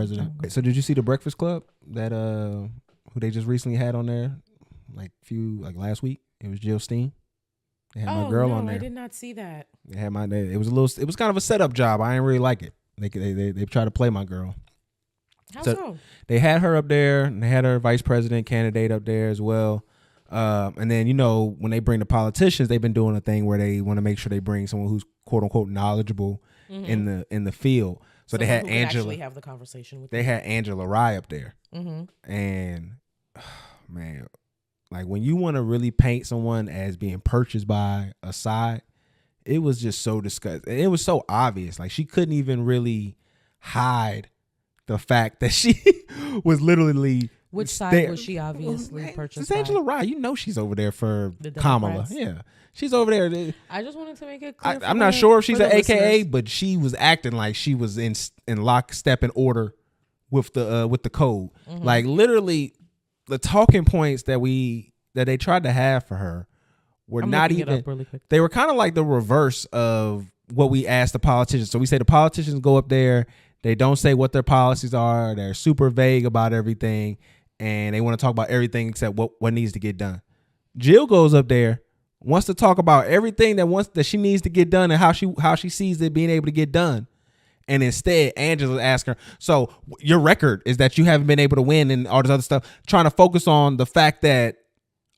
president. So did you see the Breakfast Club that who they just recently had on there, like last week? It was Jill Stein. They had my girl on there. I did not see that. They had my. It was kind of a setup job. I didn't really like it. They tried to play my girl. How so? They had her up there, and they had her vice president candidate up there as well. And then when they bring the politicians, they've been doing a thing where they want to make sure they bring someone who's quote unquote knowledgeable in the field. So they had Angela. Actually have the conversation with. They had Angela Rye up there, mm-hmm. and man, like when you want to really paint someone as being purchased by a side, it was just so disgusting. It was so obvious. Like she couldn't even really hide the fact that she was literally. Which side was she obviously purchased? It's Angela Rye. She's over there for Kamala. Yeah, she's over there. I just wanted to make it clear. I'm not sure if she's an AKA, but she was acting like she was in lockstep in order with the code. Mm-hmm. Like literally, the talking points that they tried to have for her were not even. Really quick. They were kind of like the reverse of what we asked the politicians. So we say the politicians go up there. They don't say what their policies are. They're super vague about everything. And they want to talk about everything except what needs to get done. Jill goes up there, wants to talk about everything that she needs to get done and how she sees it being able to get done. And instead, Angela's asking her, so your record is that you haven't been able to win and all this other stuff, trying to focus on the fact that,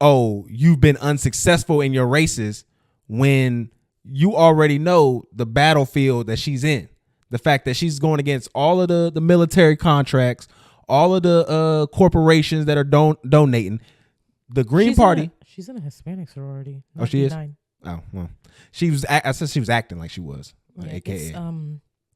you've been unsuccessful in your races when you already know the battlefield that she's in. The fact that she's going against all of the military contracts, all of the corporations that are donating. The Green Party. She's in a Hispanic sorority. Oh, she is? Oh, well. I said she was acting like she was. Yeah, AKA. It's,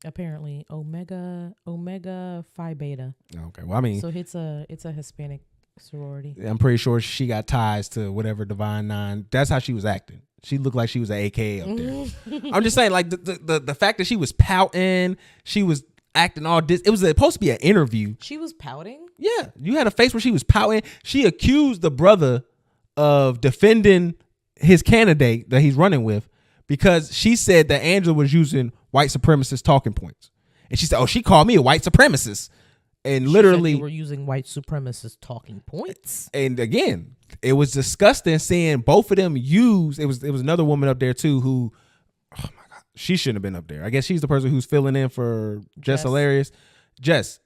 apparently Omega Phi Beta. Okay. Well, I mean. So it's a Hispanic sorority. I'm pretty sure she got ties to whatever Divine Nine. That's how she was acting. She looked like she was an AKA up there. I'm just saying, like the fact that she was pouting, she was acting all this. It was supposed to be an interview. She was pouting? Yeah. You had a face where she was pouting. She accused the brother of defending his candidate that he's running with because she said that Angela was using white supremacist talking points. And she said, she called me a white supremacist. And literally, she said you were using white supremacist talking points. And again, it was disgusting seeing both of them use. It was another woman up there too who, oh my God, she shouldn't have been up there. I guess she's the person who's filling in for Jess Hilarious. Jess,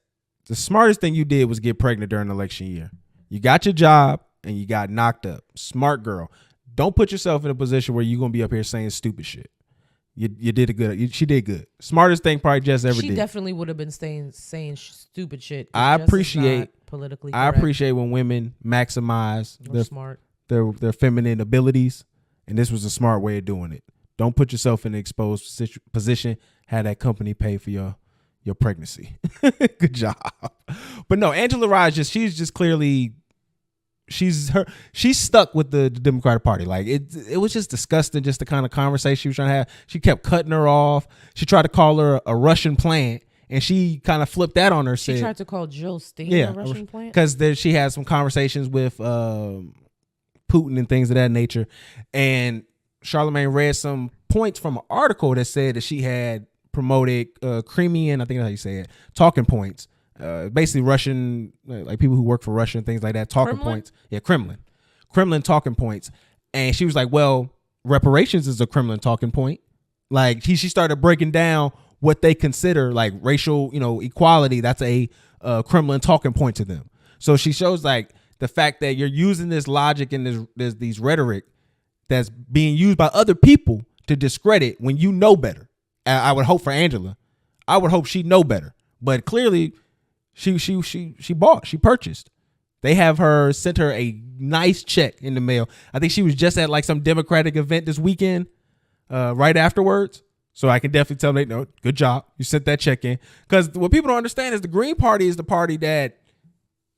the smartest thing you did was get pregnant during election year. You got your job and you got knocked up. Smart girl. Don't put yourself in a position where you're gonna be up here saying stupid shit. You did a good. She did good. Smartest thing probably Jess ever did. She definitely would have been saying stupid shit. I appreciate politically. I appreciate when women maximize their feminine abilities, and this was a smart way of doing it. Don't put yourself in an exposed position. Have that company pay for your pregnancy. Good job. But no, Angela Rye she's just clearly. She's stuck with the Democratic Party. Like it was just disgusting, just the kind of conversation she was trying to have. She kept cutting her off. She tried to call her a Russian plant, and she kind of flipped that on her. She tried to call Jill Stein a Russian plant because she had some conversations with Putin and things of that nature. And Charlamagne read some points from an article that said that she had promoted Kremlin, I think that's how you say it, talking points. Basically Russian, like people who work for Russia and things like that, talking points. Yeah, Kremlin talking points. And she was like, well, reparations is a Kremlin talking point. Like she started breaking down what they consider like racial, equality. That's a Kremlin talking point to them. So she shows like the fact that you're using this logic and these rhetoric that's being used by other people to discredit when you know better. I would hope for Angela. I would hope she know better. But clearly she purchased. They have sent her a nice check in the mail. I think she was just at like some Democratic event this weekend, right afterwards. So I can definitely tell them, no, good job. You sent that check in. Because what people don't understand is the Green Party is the party that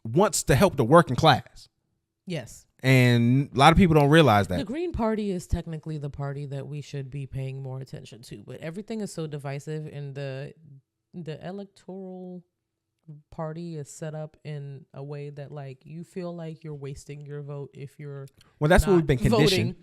wants to help the working class. Yes. And a lot of people don't realize that. The Green Party is technically the party that we should be paying more attention to. But everything is so divisive, and the electoral party is set up in a way that like you feel like you're wasting your vote if you're that's what we've been conditioned.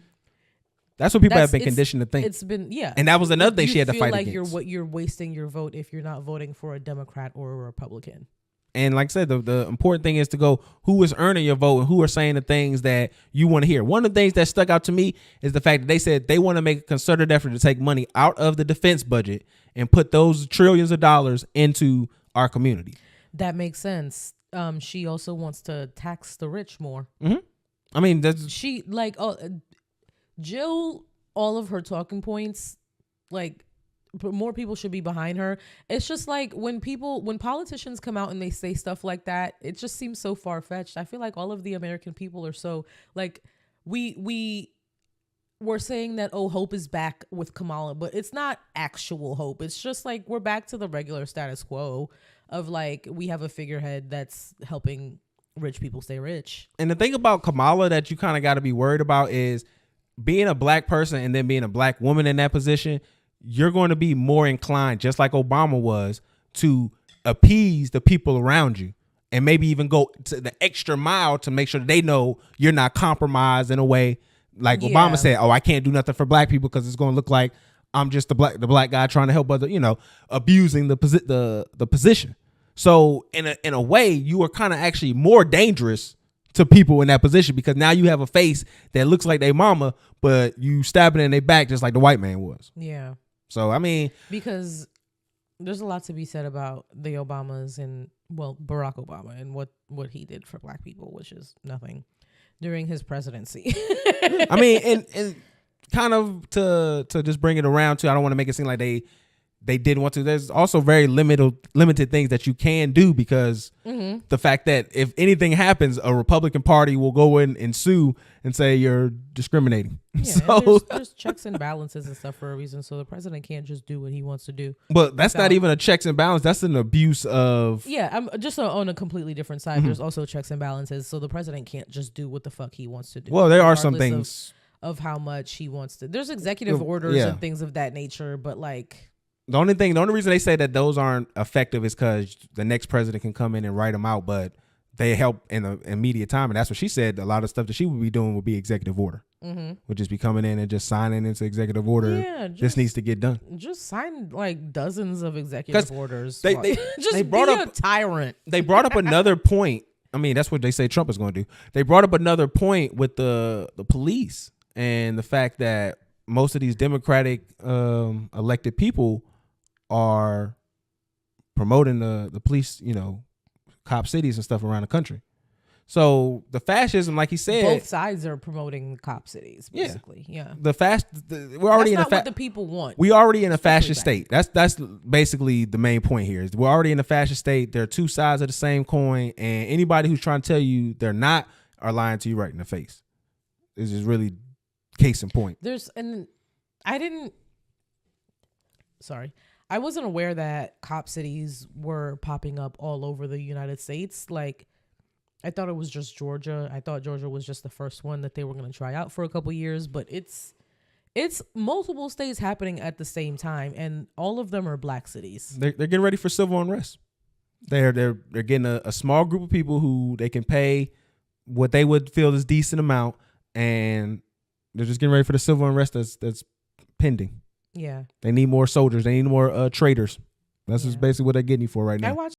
That's what people have been conditioned to think. It's been, yeah. And that was another thing she had to fight like against. You're wasting your vote if you're not voting for a Democrat or a Republican. And like I said, the important thing is to go who is earning your vote and who are saying the things that you want to hear. One of the things that stuck out to me is the fact that they said they want to make a concerted effort to take money out of the defense budget and put those trillions of dollars into our community. That makes sense. She also wants to tax the rich more. Mm-hmm. I mean, Jill, all of her talking points, like, more people should be behind her. It's just like when politicians come out and they say stuff like that, it just seems so far-fetched. I feel like all of the American people are so like, we were saying that, oh, hope is back with Kamala, but it's not actual hope. It's just like we're back to the regular status quo of like, we have a figurehead that's helping rich people stay rich. And the thing about Kamala that you kind of got to be worried about is being a black person and then being a black woman in that position. You're going to be more inclined, just like Obama was, to appease the people around you and maybe even go to the extra mile to make sure that they know you're not compromised in a way. Like Obama said, oh, I can't do nothing for black people because it's going to look like I'm just the black guy trying to help other, abusing the position. So in a way, you are kind of actually more dangerous to people in that position because now you have a face that looks like their mama, but you stab it in their back just like the white man was. Yeah. So, I mean, because there's a lot to be said about the Obamas and, well, Barack Obama and what he did for black people, which is nothing during his presidency. I mean, and kind of to just bring it around to, I don't want to make it seem like they didn't want to. There's also very limited things that you can do because the fact that if anything happens, a Republican Party will go in and sue and say you're discriminating. Yeah, so there's checks and balances and stuff for a reason. So the president can't just do what he wants to do. But that's not even a checks and balance. That's an abuse of. Yeah, I'm just on a completely different side. There's also checks and balances. So the president can't just do what the fuck he wants to do. Well, there are some things of how much he wants to. There's executive orders and things of that nature, but like. The only reason they say that those aren't effective is because the next president can come in and write them out, but they help in the immediate time. And that's what she said. A lot of stuff that she would be doing would be executive order, would just be coming in and just signing into executive order. Yeah, this needs to get done. Just sign like dozens of executive orders. They brought up a tyrant. They brought up another point. I mean, that's what they say Trump is going to do. They brought up another point with the police and the fact that most of these Democratic elected people are promoting the police, cop cities and stuff around the country. So the fascism, like he said, both sides are promoting cop cities, basically. Yeah. We're already That's not what the people want. We already in a fascist state. That's basically the main point here. Is we're already in a fascist state. There are two sides of the same coin, and anybody who's trying to tell you they're not are lying to you right in the face. This is really case in point. I wasn't aware that cop cities were popping up all over the United States. Like, I thought it was just Georgia. I thought Georgia was just the first one that they were going to try out for a couple years, but it's multiple states happening at the same time, and all of them are black cities. They're getting ready for civil unrest. They're getting a small group of people who they can pay what they would feel is decent amount, and they're just getting ready for the civil unrest that's pending. Yeah. They need more soldiers. They need more traitors. That's just basically what they're getting you for right now.